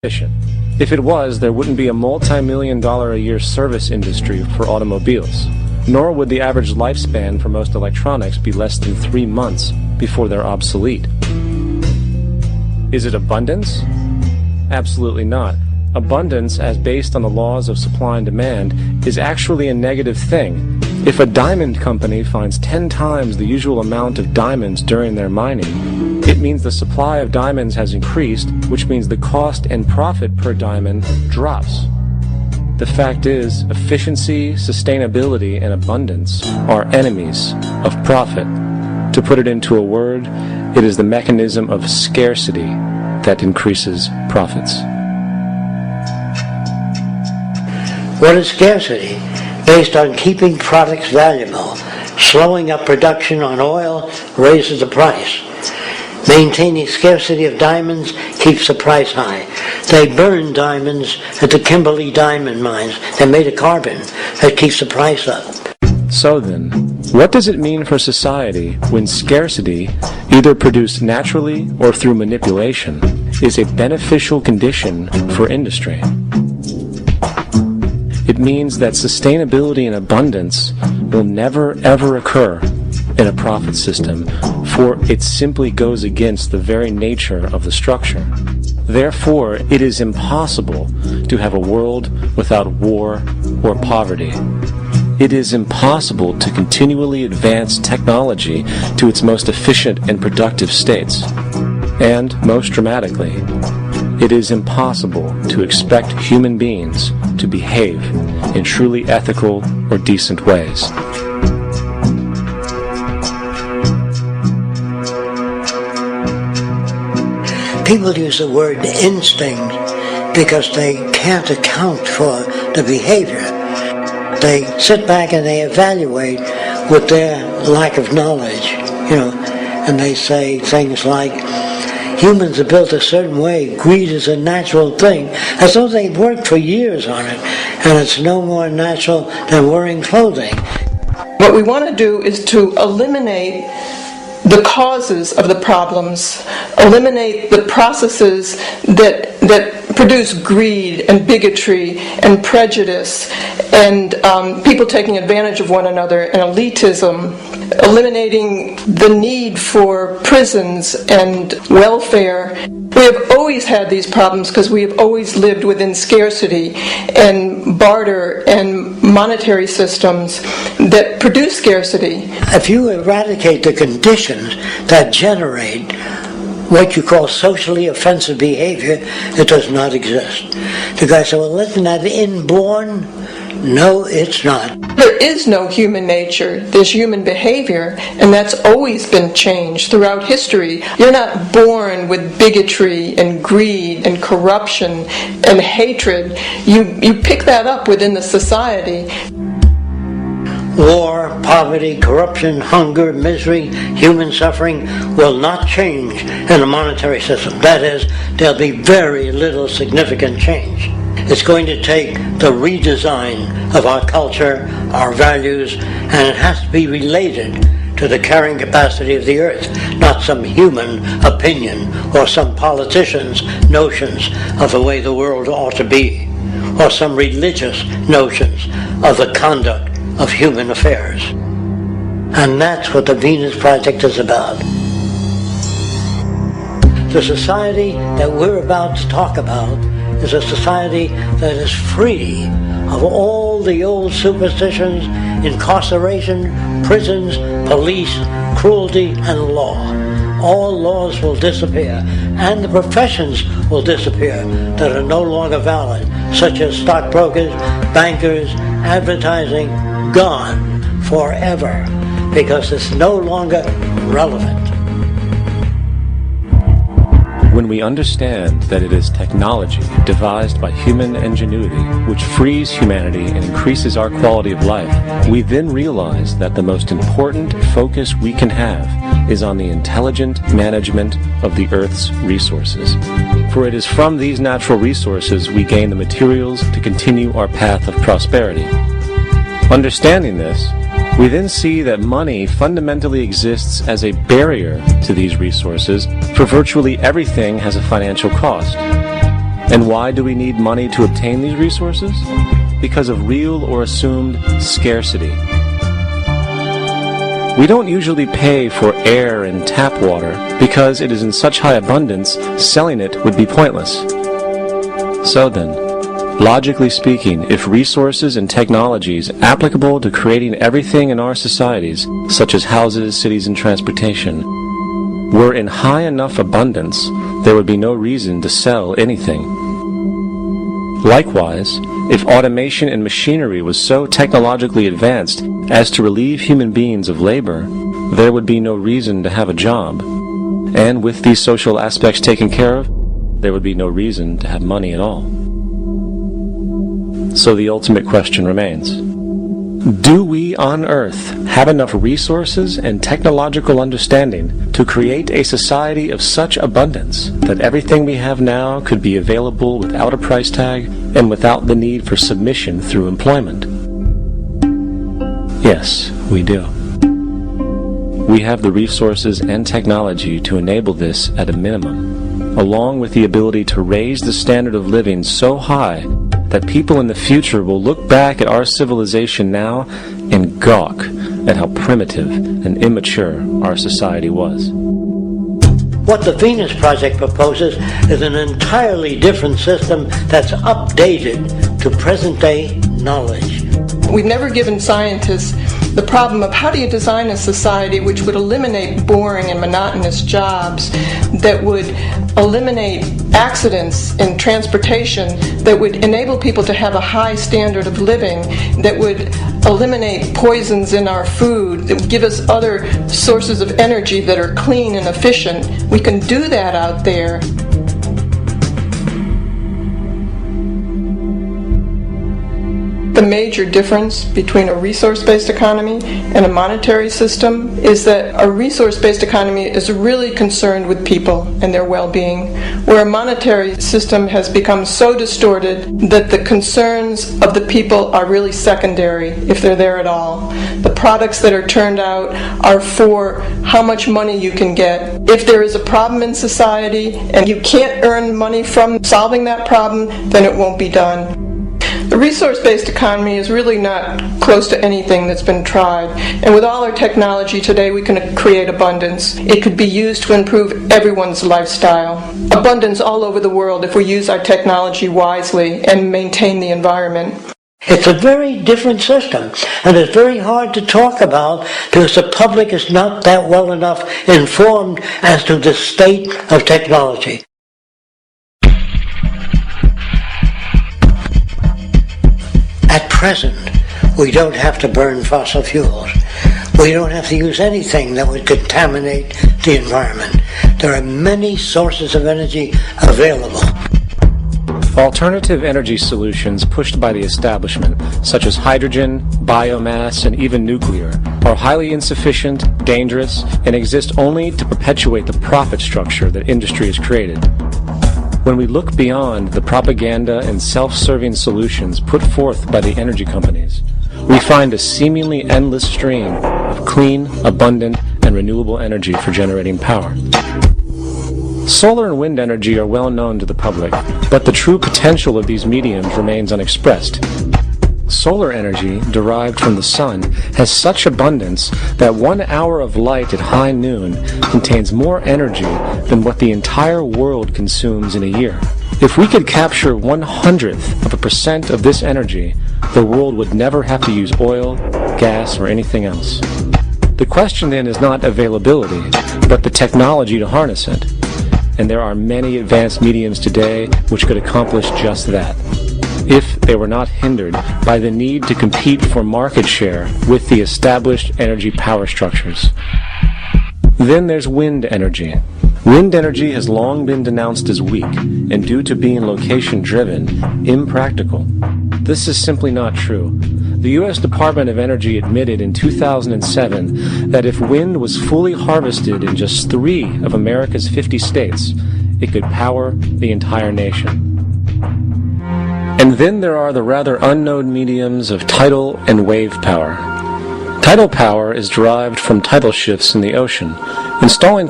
efficient. If it was, there wouldn't be a multi-million-dollar-a-year service industry for automobiles, nor would the average lifespan for most electronics be less than 3 months before they're obsolete. Is it abundance? Absolutely not. Abundance, as based on the laws of supply and demand, is actually a negative thing. If a diamond company finds 10 times the usual amount of diamonds during their mining, it means the supply of diamonds has increased, which means the cost and profit per diamond drops. The fact is, efficiency, sustainability, and abundance are enemies of profit. To put it into a word, it is the mechanism of scarcity that increases profits. What is scarcity? Based on keeping products valuable. Slowing up production on oil raises the price. Maintaining scarcity of diamonds keeps the price high. They burn diamonds at the Kimberley diamond mines. They made a carbon that keeps the price up. So then, what does it mean for society when scarcity, either produced naturally or through manipulation, is a beneficial condition for industry? It means that sustainability and abundance will never ever occur in a profit system, for it simply goes against the very nature of the structure. Therefore, it is impossible to have a world without war or poverty. It is impossible to continually advance technology to its most efficient and productive states. And, most dramatically, it is impossible to expect human beings to behave in truly ethical or decent ways. People use the word instinct because they can't account for the behavior. They sit back and they evaluate with their lack of knowledge, and they say things like, humans are built a certain way, greed is a natural thing, as though they've worked for years on it, and it's no more natural than wearing clothing. What we want to do is to eliminate the causes of the problems, eliminate the processes that produce greed and bigotry and prejudice and people taking advantage of one another and elitism, eliminating the need for prisons and welfare. We have always had these problems because we have always lived within scarcity and barter and monetary systems that produce scarcity. If you eradicate the conditions that generate what you call socially offensive behavior, it does not exist. The guy said, well, isn't that inborn? No, it's not. There is no human nature. There's human behavior, and that's always been changed throughout history. You're not born with bigotry and greed and corruption and hatred. You pick that up within the society. War, poverty, corruption, hunger, misery, human suffering will not change in a monetary system. That is, there'll be very little significant change. It's going to take the redesign of our culture, our values, and it has to be related to the carrying capacity of the earth, not some human opinion or some politician's notions of the way the world ought to be, or some religious notions of the conduct of human affairs. And that's what the Venus Project is about. The society that we're about to talk about is a society that is free of all the old superstitions, incarceration, prisons, police, cruelty, and law. All laws will disappear, and the professions will disappear that are no longer valid, such as stockbrokers, bankers, advertising, gone forever, because it's no longer relevant. When we understand that it is technology devised by human ingenuity which frees humanity and increases our quality of life, we then realize that the most important focus we can have is on the intelligent management of the Earth's resources. For it is from these natural resources we gain the materials to continue our path of prosperity. Understanding this, we then see that money fundamentally exists as a barrier to these resources, for virtually everything has a financial cost. And why do we need money to obtain these resources? Because of real or assumed scarcity. We don't usually pay for air and tap water because it is in such high abundance, selling it would be pointless. So then, logically speaking, if resources and technologies applicable to creating everything in our societies, such as houses, cities, and transportation, were in high enough abundance, there would be no reason to sell anything. Likewise, if automation and machinery was so technologically advanced as to relieve human beings of labor, there would be no reason to have a job. And with these social aspects taken care of, there would be no reason to have money at all. So the ultimate question remains: do we on Earth have enough resources and technological understanding to create a society of such abundance that everything we have now could be available without a price tag and without the need for submission through employment? Yes, we do. We have the resources and technology to enable this at a minimum, along with the ability to raise the standard of living so high that people in the future will look back at our civilization now and gawk at how primitive and immature our society was. What the Venus Project proposes is an entirely different system that's updated to present-day knowledge. We've never given scientists the problem of how do you design a society which would eliminate boring and monotonous jobs, that would eliminate accidents in transportation, that would enable people to have a high standard of living, that would eliminate poisons in our food, that would give us other sources of energy that are clean and efficient. We can do that out there. The major difference between a resource-based economy and a monetary system is that a resource-based economy is really concerned with people and their well-being, where a monetary system has become so distorted that the concerns of the people are really secondary, if they're there at all. The products that are turned out are for how much money you can get. If there is a problem in society and you can't earn money from solving that problem, then it won't be done. The resource-based economy is really not close to anything that's been tried. And with all our technology today, we can create abundance. It could be used to improve everyone's lifestyle. Abundance all over the world if we use our technology wisely and maintain the environment. It's a very different system, and it's very hard to talk about because the public is not that well enough informed as to the state of technology. At present, we don't have to burn fossil fuels. We don't have to use anything that would contaminate the environment. There are many sources of energy available. Alternative energy solutions pushed by the establishment, such as hydrogen, biomass, and even nuclear, are highly insufficient, dangerous, and exist only to perpetuate the profit structure that industry has created. When we look beyond the propaganda and self-serving solutions put forth by the energy companies, we find a seemingly endless stream of clean, abundant, and renewable energy for generating power. Solar and wind energy are well known to the public, but the true potential of these mediums remains unexpressed. Solar energy, derived from the sun, has such abundance that 1 hour of light at high noon contains more energy than what the entire world consumes in a year. If we could capture 1/100% of this energy, the world would never have to use oil, gas, or anything else. The question then is not availability, but the technology to harness it. And there are many advanced mediums today which could accomplish just that, if they were not hindered by the need to compete for market share with the established energy power structures. Then there's wind energy. Wind energy has long been denounced as weak, and due to being location-driven, impractical. This is simply not true. The U.S. Department of Energy admitted in 2007 that if wind was fully harvested in just 3 of America's 50 states, it could power the entire nation. And then there are the rather unknown mediums of tidal and wave power. Tidal power is derived from tidal shifts in the ocean. Installing